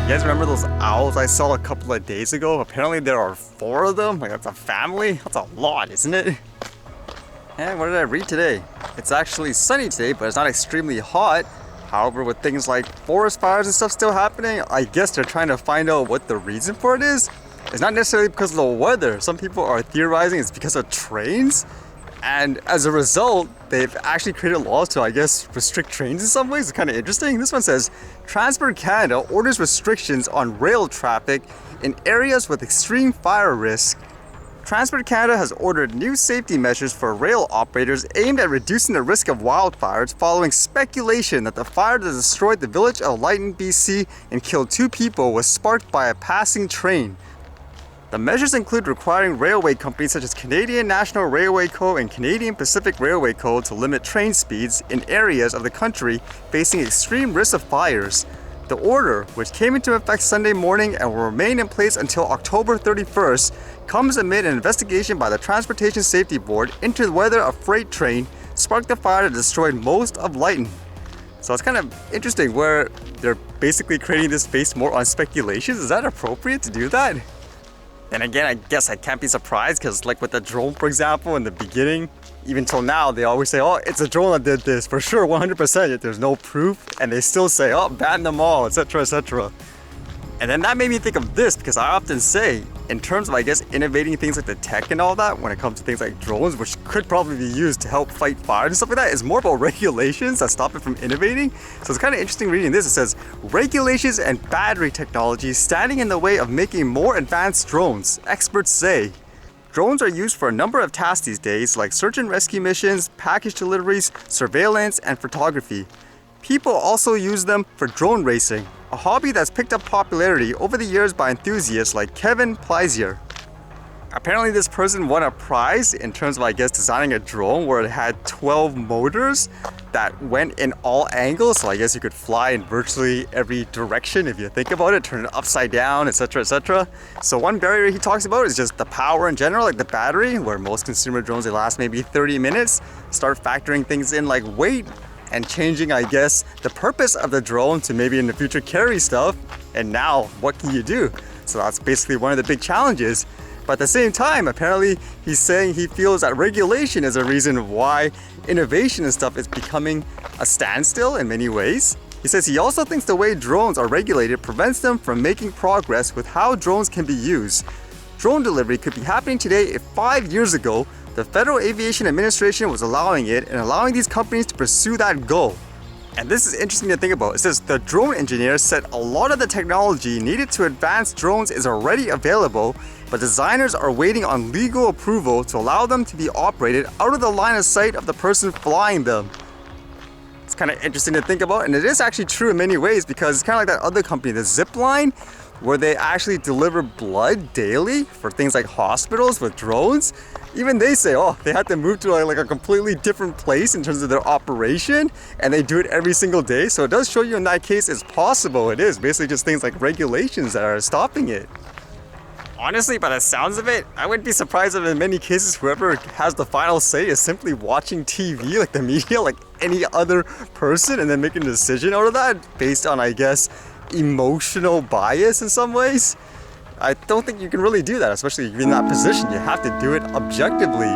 You guys remember those owls I saw a couple of days ago? Apparently there are 4 of them. Like, that's a family. That's a lot, isn't it? And what did I read today? It's actually sunny today, but it's not extremely hot. However, with things like forest fires and stuff still happening, I guess they're trying to find out what the reason for it is. It's not necessarily because of the weather. Some people are theorizing it's because of trains. And as a result, they've actually created laws to, I guess, restrict trains in some ways. It's kind of interesting. This one says, Transport Canada orders restrictions on rail traffic in areas with extreme fire risk. Transport Canada has ordered new safety measures for rail operators aimed at reducing the risk of wildfires following speculation that the fire that destroyed the village of Lytton BC and killed 2 people was sparked by a passing train. The measures include requiring railway companies such as Canadian National Railway Co. and Canadian Pacific Railway Co. to limit train speeds in areas of the country facing extreme risk of fires. The order, which came into effect Sunday morning and will remain in place until October 31st, comes amid an investigation by the Transportation Safety Board into whether a freight train sparked the fire that destroyed most of Lytton. So it's kind of interesting where they're basically creating this based more on speculations. Is that appropriate to do that? Then again, I guess I can't be surprised because like with the drone, for example, in the beginning, even till now, they always say, oh, it's a drone that did this, for sure, 100%, yet there's no proof, and they still say, oh, ban them all, etc., etc. And then that made me think of this, because I often say, in terms of, I guess, innovating things like the tech and all that, when it comes to things like drones, which could probably be used to help fight fires and stuff like that, is more about regulations that stop it from innovating. So it's kind of interesting reading this. It says, regulations and battery technology standing in the way of making more advanced drones, experts say. Drones are used for a number of tasks these days, like search and rescue missions, package deliveries, surveillance, and photography. People also use them for drone racing, a hobby that's picked up popularity over the years by enthusiasts like Kevin Pleisier. Apparently this person won a prize in terms of, I guess, designing a drone where it had 12 motors that went in all angles, so I guess you could fly in virtually every direction if you think about it, turn it upside down, etc., etc. So one barrier he talks about is just the power in general, like the battery, where most consumer drones, they last maybe 30 minutes. Start factoring things in like weight and changing, I guess, the purpose of the drone to maybe in the future carry stuff. And now, what can you do? So that's basically one of the big challenges. But at the same time, apparently he's saying he feels that regulation is a reason why innovation and stuff is becoming a standstill in many ways. He says he also thinks the way drones are regulated prevents them from making progress with how drones can be used. Drone delivery could be happening today if 5 years ago, the Federal Aviation Administration was allowing it and allowing these companies to pursue that goal. And this is interesting to think about. It says the drone engineers said a lot of the technology needed to advance drones is already available, but designers are waiting on legal approval to allow them to be operated out of the line of sight of the person flying them. It's kind of interesting to think about, and it is actually true in many ways because it's kind of like that other company, the Zipline, where they actually deliver blood daily for things like hospitals with drones. Even they say, oh, they had to move to like a completely different place in terms of their operation, and they do it every single day. So it does show you in that case it's possible. It is basically just things like regulations that are stopping it. Honestly, by the sounds of it, I wouldn't be surprised if in many cases whoever has the final say is simply watching TV, like the media, like any other person, and then making a decision out of that based on, I guess, emotional bias in some ways. I don't think you can really do that, especially if you're in that position. You have to do it objectively.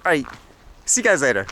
Alright, see you guys later.